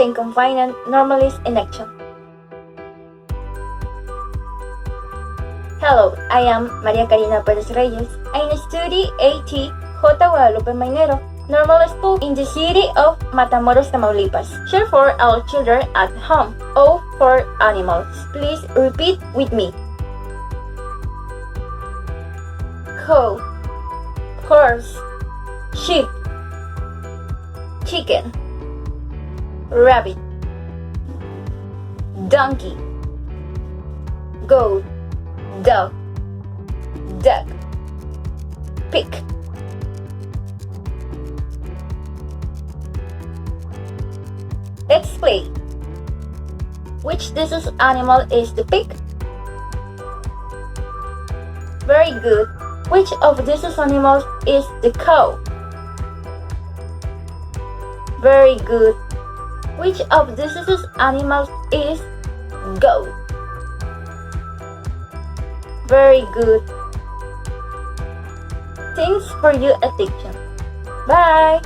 maintain confinement, normalist in action. Hello, I am Maria Karina Perez Reyes. I study AT J. Guadalupe Mainero Normal School in the city of Matamoros, Tamaulipas. Share for all children at home. O for animals. Please repeat with me. Cow, horse, sheep, chicken, rabbit, donkey, goat, dog, duck, pig. Let's play. Which this animal is the pig? Very good. Which of these animals is the cow? Very good. Which of these animals is goat? Very good. Thanks for your attention. Bye.